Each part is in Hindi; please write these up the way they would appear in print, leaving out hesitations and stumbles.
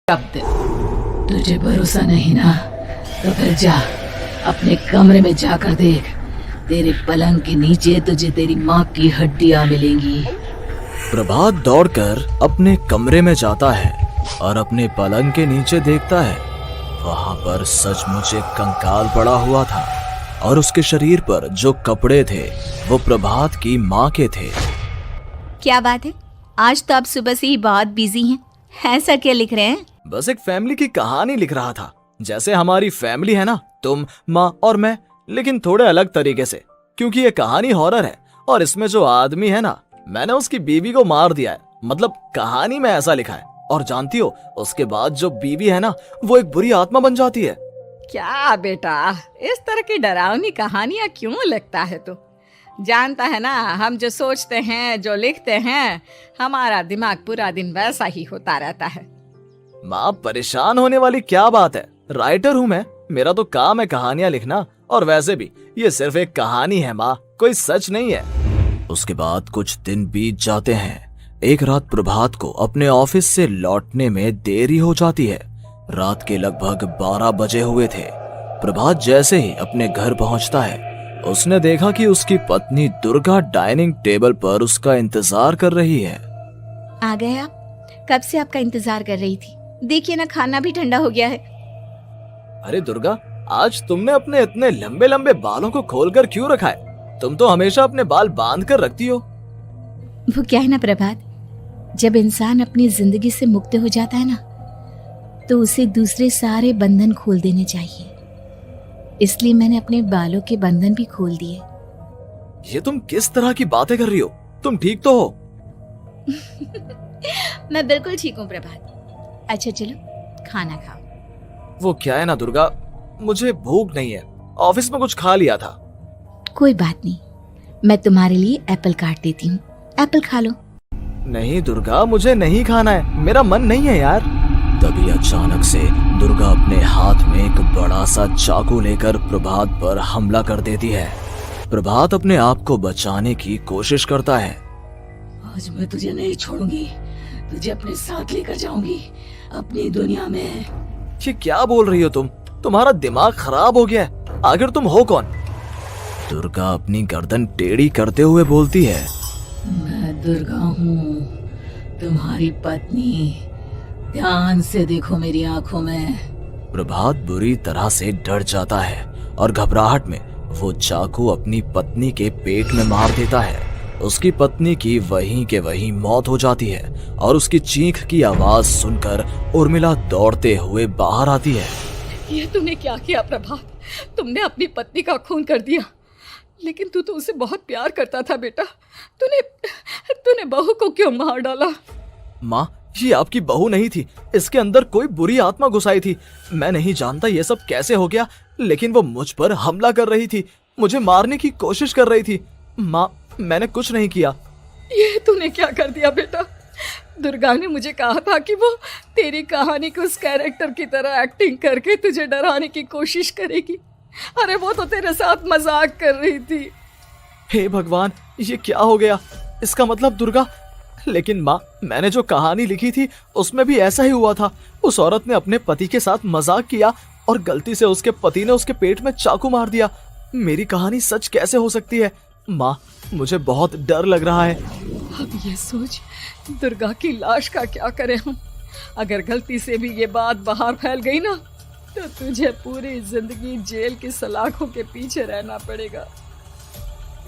शब्द। तुझे भरोसा नहीं ना, तो फिर जा अपने कमरे में जाकर देख। तेरे पलंग के नीचे तुझे तेरी माँ की हड्डियाँ मिलेंगी। प्रभात दौड़कर अपने कमरे में जाता है और अपने पलंग के नीचे देखता है। वहां पर सचमुच एक कंकाल पड़ा हुआ था और उसके शरीर पर जो कपड़े थे वो प्रभात की माँ के थे। क्या बात है, आज तो आप सुबह से ही बहुत बिजी हैं। ऐसा क्या लिख रहे हैं? बस एक फैमिली की कहानी लिख रहा था। जैसे हमारी फैमिली है ना, तुम, माँ और मैं, लेकिन थोड़े अलग तरीके से, क्योंकि ये कहानी हॉरर है और इसमें जो आदमी है ना, मैंने उसकी बीवी को मार दिया है। मतलब कहानी में ऐसा लिखा है। और जानती हो, उसके बाद जो बीवी है ना, वो एक बुरी आत्मा बन जाती है। क्या बेटा, इस तरह की डरावनी कहानियां क्यों लिखता है तू? जानता है ना, हम जो सोचते हैं, जो लिखते हैं, हमारा दिमाग पूरा दिन वैसा ही होता रहता है। माँ, परेशान होने वाली क्या बात है? राइटर हूँ मैं, मेरा तो काम है कहानियां लिखना। और वैसे भी ये सिर्फ एक कहानी है माँ, कोई सच नहीं है। उसके बाद कुछ दिन बीत जाते हैं। एक रात प्रभात को अपने ऑफिस से लौटने में देरी हो जाती है। रात के लगभग 12 बजे हुए थे। प्रभात जैसे ही अपने घर पहुंचता है, उसने देखा कि उसकी पत्नी दुर्गा डाइनिंग टेबल पर उसका इंतजार कर रही है। आ गए आप? कब से आपका इंतजार कर रही थी। देखिए ना, खाना भी ठंडा हो गया है। अरे दुर्गा, आज तुमने अपने इतने लंबे लंबे बालों को खोलकर क्यों रखा है? तुम तो हमेशा अपने बाल बांध कर रखती हो। वो क्या है ना प्रभात, जब इंसान अपनी जिंदगी से मुक्त हो जाता है ना, तो उसे दूसरे सारे बंधन खोल देने चाहिए। इसलिए मैंने अपने बालों के बंधन भी खोल दिए। ये तुम किस तरह की बातें कर रही हो? तुम ठीक तो हो? मैं बिल्कुल ठीक हूँ प्रभात। अच्छा चलो खाना खाओ। वो क्या है ना दुर्गा, मुझे भूख नहीं है। ऑफिस में कुछ खा लिया था। कोई बात नहीं, मैं तुम्हारे लिए एप्पल काट देती हूँ, एप्पल खा लो। नहीं दुर्गा, मुझे नहीं खाना है, मेरा मन नहीं है यार। तभी अचानक से दुर्गा अपने हाथ में एक बड़ा सा चाकू लेकर प्रभात पर हमला कर देती है। प्रभात अपने आप को बचाने की कोशिश करता है। आज मैं तुझे नहीं छोड़ूंगी, तुझे अपने साथ लेकर जाऊंगी अपनी दुनिया में। ये क्या बोल रही हो तुम? तुम्हारा दिमाग खराब हो गया है। आखिर तुम हो कौन? दुर्गा अपनी गर्दन टेढ़ी करते हुए बोलती है। मैं दुर्गा हूँ, तुम्हारी पत्नी। ध्यान से देखो मेरी आंखों में। प्रभात बुरी तरह से डर जाता है और घबराहट में वो चाकू अपनी पत्नी के पेट में मार देता है। उसकी पत्नी की वहीं के वहीं मौत हो जाती है और उसकी चीख की आवाज सुनकर उर्मिला दौड़ते हुए बाहर आती है। ये तूने क्या किया प्रभात? तुमने अपनी पत्नी का खून कर दिया। लेकिन तू तो उसे बहुत प्यार करता था बेटा। तूने बहू को क्यों मार डाला? माँ, ये आपकी बहू नहीं थी, इसके अंदर कोई बुरी आत्मा घुसाई थी। मैं नहीं जानता ये सब कैसे हो गया, लेकिन वो मुझ पर हमला कर रही थी, मुझे मारने की कोशिश कर रही थी। माँ, मैंने कुछ नहीं किया। ये तूने क्या कर दिया बेटा? दुर्गा ने मुझे कहा था कि वो तेरी कहानी को उस कैरेक्टर की तरह एक्टिंग करके तुझे डराने की कोशिश करेगी। अरे वो तो तेरे साथ मजाक कर रही थी। हे भगवान, ये क्या हो गया? इसका मतलब दुर्गा। लेकिन माँ, मैंने जो कहानी लिखी थी उसमें भी ऐसा ही हुआ था। उस औरत ने अपने पति के साथ मजाक किया और गलती से उसके पति ने उसके पेट में चाकू मार दिया। मेरी कहानी सच कैसे हो सकती है? माँ, मुझे बहुत डर लग रहा है। अब ये सोच, दुर्गा की लाश का क्या करें हम? अगर गलती से भी ये बात बाहर फैल गई ना, तो तुझे पूरी जिंदगी जेल की सलाखों के पीछे रहना पड़ेगा।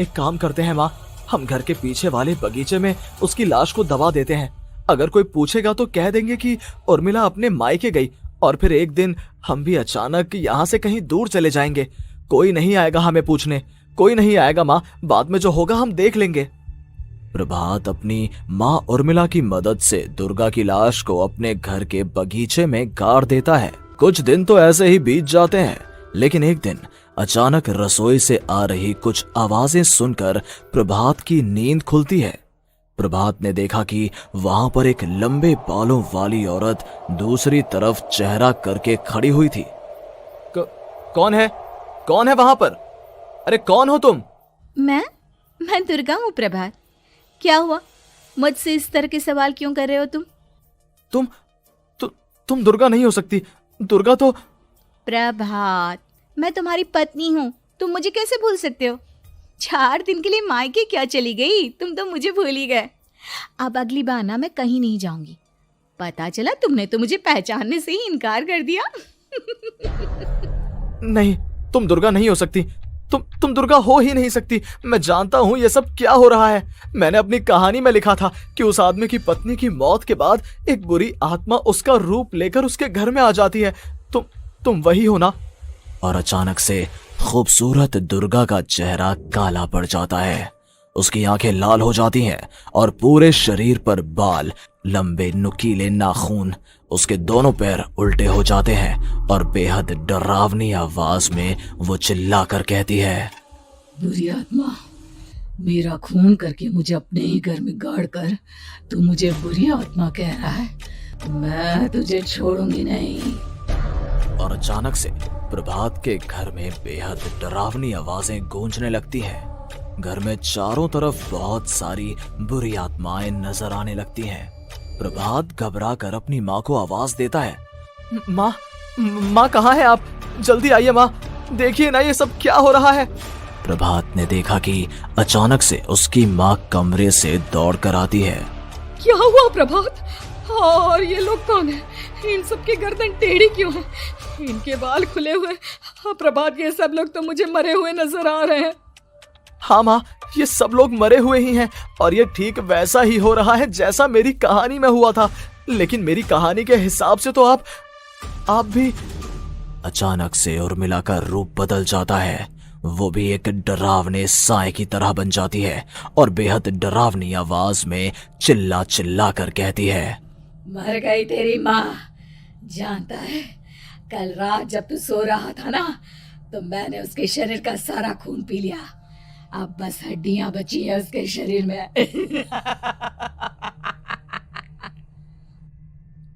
एक काम करते हैं माँ, हम घर के पीछे वाले बगीचे में उसकी लाश को दबा देते हैं। अगर कोई पूछेगा तो कह देंगे कि उर्मिला अपने मायके गई और फिर एक दिन हम भी अचानक यहाँ से कहीं दूर चले जाएंगे। कोई नहीं आएगा हमें पूछने, कोई नहीं आएगा माँ। बाद में जो होगा हम देख लेंगे। प्रभात अपनी माँ उर्मिला की मदद से दुर्गा की लाश को अपने घर के बगीचे में गाड़ देता है। कुछ दिन तो ऐसे ही बीत जाते हैं, लेकिन एक दिन अचानक रसोई से आ रही कुछ आवाजें सुनकर प्रभात की नींद खुलती है। प्रभात ने देखा कि वहां पर एक लंबे बालों वाली औरत दूसरी तरफ चेहरा करके खड़ी हुई थी। कौन है? कौन है वहां पर? अरे कौन हो तुम? मैं दुर्गा हूँ प्रभात। क्या हुआ? मुझसे इस तरह के सवाल क्यों कर रहे हो तुम? तुम दुर्गा नहीं हो सकती। दुर्गा तो प्रभात, मैं तुम्हारी पत्नी हूँ, तुम मुझे कैसे भूल सकते हो? 4 दिन के लिए मायके क्या चली गई, तुम तो मुझे भूल ही गए। अब अगली बार ना मैं कहीं नहीं जाऊंगी। पता चला तुमने तो मुझे पहचानने से ही इनकार कर दिया। नहीं, तुम दुर्गा नहीं हो सकती। तुम दुर्गा हो ही नहीं सकती। मैं जानता हूं ये सब क्या हो रहा है। मैंने अपनी कहानी में लिखा था कि उस आदमी की पत्नी की मौत के बाद एक बुरी आत्मा उसका रूप लेकर उसके घर में आ जाती है। तुम वही हो ना? और अचानक से खूबसूरत दुर्गा का चेहरा काला पड़ जाता है। उसकी आंखें लाल हो जाती हैं और पूरे शरीर पर बाल, लंबे नुकीले नाखून, उसके दोनों पैर उल्टे हो जाते हैं और बेहद डरावनी आवाज में वो चिल्लाकर कहती है, बुरी आत्मा, मेरा खून करके मुझे अपने ही घर में गाड़ कर तू मुझे बुरी आत्मा कह रहा है? मैं तुझे छोड़ूंगी नहीं। और अचानक से प्रभात के घर में बेहद डरावनी आवाजें गूंजने लगती हैं। घर में चारों तरफ बहुत सारी बुरी आत्माएं नजर आने लगती हैं। प्रभात घबरा कर अपनी माँ को आवाज देता है, माँ कहाँ है आप? जल्दी आइए माँ, देखिए ना ये सब क्या हो रहा है। प्रभात ने देखा कि अचानक से उसकी माँ कमरे से दौड़ कर आती है। क्या हुआ प्रभात? और ये लोग कौन है? इन सब की गर्दन टेढ़ी क्यों है? इनके बाल खुले हुए। हाँ प्रभात, ये सब लोग तो मुझे मरे हुए नजर आ रहे हैं। हाँ माँ, ये सब लोग मरे हुए ही हैं और ये ठीक वैसा ही हो रहा है जैसा मेरी कहानी में हुआ था। लेकिन मेरी कहानी के हिसाब से तो आप भी। अचानक से उर्मिला का रूप बदल जाता है। वो भी एक डरावने साए की तरह बन जाती है और बेहद डरावनी आवाज में चिल्ला चिल्ला कर कहती है, मर गई तेरी माँ। जानता है, कल रात जब तू सो रहा था ना, तो मैंने उसके शरीर का सारा खून पी लिया। अब बस हड्डियां बची है उसके शरीर में।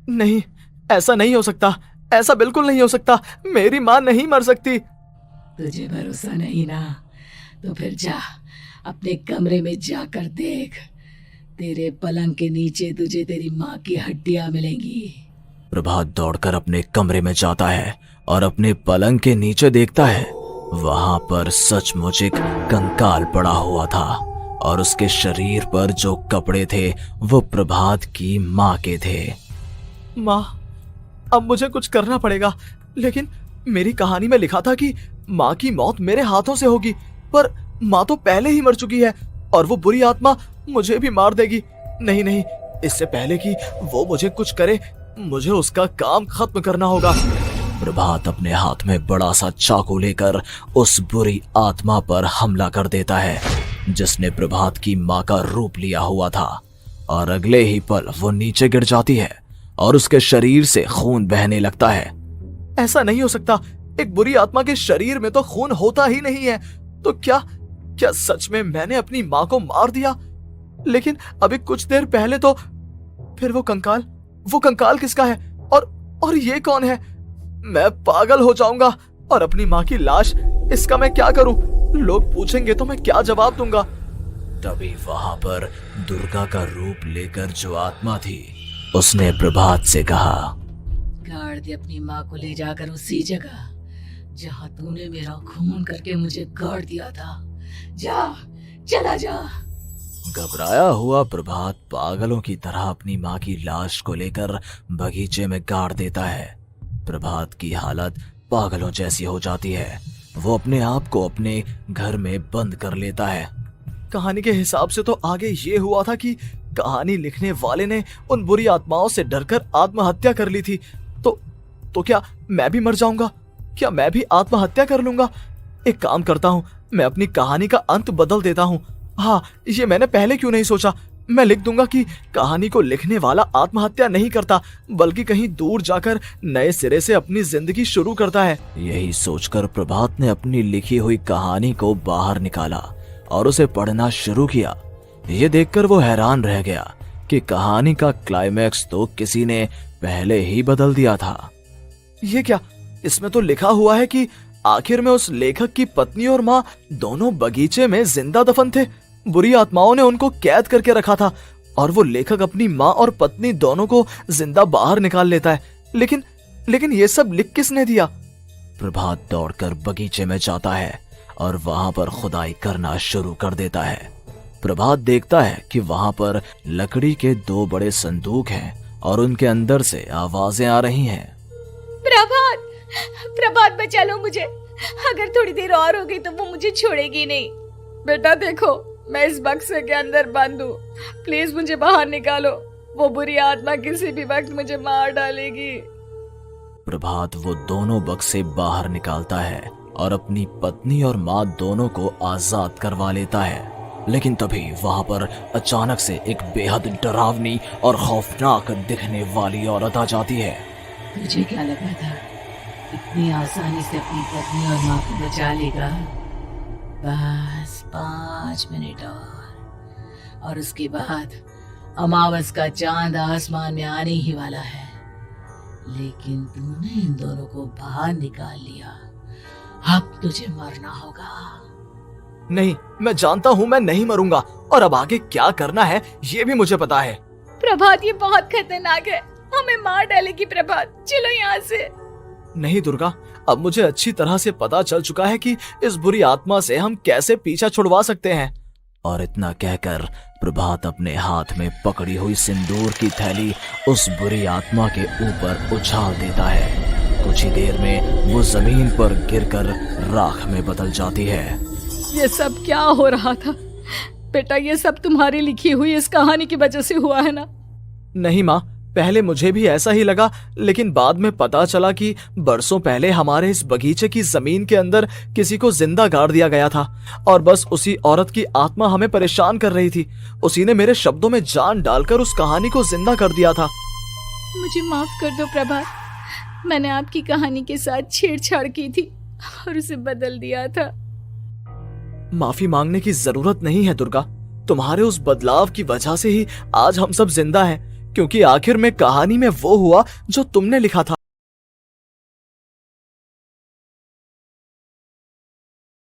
नहीं, ऐसा नहीं हो सकता। ऐसा बिल्कुल नहीं हो सकता। मेरी माँ नहीं मर सकती। तुझे भरोसा नहीं ना? तो फिर जा, अपने कमरे में जाकर देख। तेरे पलंग के नीचे तुझे तेरी माँ की हड्डियां मिलेंगी। प्रभात दौड़कर अपने कमरे में जाता है और अपने पलंग के नीचे देखता है। वहां पर सचमुच एक कंकाल पड़ा हुआ था और उसके शरीर पर जो कपड़े थे वो प्रभात की माँ के थे। माँ, अब मुझे कुछ करना पड़ेगा। लेकिन मेरी कहानी में लिखा था कि माँ की मौत मेरे हाथों से होगी, पर माँ तो पहले ही मर चुकी है और वो बुरी आत्मा मुझे भी मार देगी। नहीं नहीं, इससे पहले कि वो मुझे कुछ करे, मुझे उसका काम खत्म करना होगा। प्रभात अपने हाथ में बड़ा सा चाकू लेकर उस बुरी आत्मा पर हमला कर देता है जिसने प्रभात की माँ का रूप लिया हुआ था। और अगले ही पल वो नीचे गिर जाती है और उसके शरीर से खून बहने लगता है। ऐसा नहीं हो सकता। एक बुरी आत्मा के शरीर में तो खून होता ही नहीं है। तो क्या सच में मैंने अपनी माँ को मार दिया? लेकिन अभी कुछ देर पहले तो फिर वो कंकाल किसका है? और ये कौन है? मैं पागल हो जाऊंगा। और अपनी माँ की लाश, इसका मैं क्या करूं? लोग पूछेंगे तो मैं क्या जवाब दूंगा? तभी वहां पर दुर्गा का रूप लेकर जो आत्मा थी उसने प्रभात से कहा, गाड़ दे अपनी माँ को ले जाकर उसी जगह जहाँ तूने मेरा खून करके मुझे गाड़ दिया था। जा, चला जा। घबराया हुआ प्रभात पागलों की तरह अपनी माँ की लाश को लेकर बगीचे में गाड़ देता है। प्रभात की हालत पागलों जैसी हो जाती है। वो अपने आप को अपने घर में बंद कर लेता है। कहानी के हिसाब से तो आगे ये हुआ था कि कहानी लिखने वाले ने उन बुरी आत्माओं से डरकर आत्महत्या कर ली थी। तो क्या मैं भी मर जाऊंगा? क्या मैं भी आत्महत्या कर लूंगा? एक काम करता हूँ, मैं अपनी कहानी का अंत बदल देता हूँ। हाँ, ये मैंने पहले क्यों नहीं सोचा। मैं लिख दूंगा कि कहानी को लिखने वाला आत्महत्या नहीं करता, बल्कि कहीं दूर जाकर नए सिरे से अपनी जिंदगी शुरू करता है। यही सोचकर प्रभात ने अपनी लिखी हुई कहानी को बाहर निकाला और उसे पढ़ना शुरू किया। ये देखकर वो हैरान रह गया कि कहानी का क्लाइमैक्स तो किसी ने पहले ही बदल दिया था। ये क्या? इसमें तो लिखा हुआ है कि आखिर में उस लेखक की पत्नी और माँ दोनों बगीचे में जिंदा दफन थे। बुरी आत्माओं ने उनको कैद करके रखा था और वो लेखक अपनी माँ और पत्नी दोनों को जिंदा बाहर निकाल लेता है। लेकिन ये सब लिख किसने दिया? प्रभात दौड़कर बगीचे में जाता है और वहां पर खुदाई करना शुरू कर देता है। प्रभात देखता है कि वहां पर लकड़ी के 2 बड़े संदूक हैं और उनके अंदर से आवाजें आ रही हैं। प्रभात, प्रभात बचा लो मुझे, अगर थोड़ी देर और हो गई तो वो मुझे छोड़ेगी नहीं। बेटा देखो, मैं इस बक्से के अंदर बंद हूँ, प्लीज मुझे बाहर निकालो, वो बुरी आत्मा किसी भी वक्त मुझे मार डालेगी। प्रभात वो दोनों बक्से बाहर निकालता है और अपनी पत्नी और माँ दोनों को आजाद करवा लेता है। लेकिन तभी वहां पर अचानक से एक बेहद डरावनी और खौफनाक दिखने वाली औरत आ जाती है। तुझे क्या लगा था इतनी आसानी से अपनी पत्नी और माँ को बचा लेगा? बस 5 मिनट और उसके बाद अमावस का चांद आसमान में आने ही वाला है। लेकिन तूने इन दोनों को बाहर निकाल लिया, अब तुझे मरना होगा। नहीं, मैं जानता हूँ मैं नहीं मरूंगा, और अब आगे क्या करना है ये भी मुझे पता है। प्रभात, ये बहुत खतरनाक है, हमें मार डालेगी। प्रभात, चलो यहाँ से। नहीं दुर्गा, अब मुझे अच्छी तरह से पता चल चुका है कि इस बुरी आत्मा से हम कैसे पीछा छुड़वा सकते हैं। और इतना कहकर प्रभात अपने हाथ में पकड़ी हुई सिंदूर की थैली उस बुरी आत्मा के ऊपर उछाल देता है। कुछ ही देर में वो जमीन पर गिरकर राख में बदल जाती है। ये सब क्या हो रहा था बेटा? ये सब तुम्हारी लिखी हुई इस कहानी की वजह से हुआ है ना? नहीं माँ, पहले मुझे भी ऐसा ही लगा, लेकिन बाद में पता चला कि बरसों पहले हमारे इस बगीचे की जमीन के अंदर किसी को जिंदा गाड़ दिया गया था और बस उसी औरत की आत्मा हमें परेशान कर रही थी। उसी ने मेरे शब्दों में जान डालकर उस कहानी को जिंदा कर दिया था। मुझे माफ कर दो प्रभात, मैंने आपकी कहानी के साथ छेड़छाड़ की थी और उसे बदल दिया था। माफी मांगने की जरूरत नहीं है दुर्गा, तुम्हारे उस बदलाव की वजह से ही आज हम सब जिंदा हैं, क्योंकि आखिर में कहानी में वो हुआ जो तुमने लिखा था।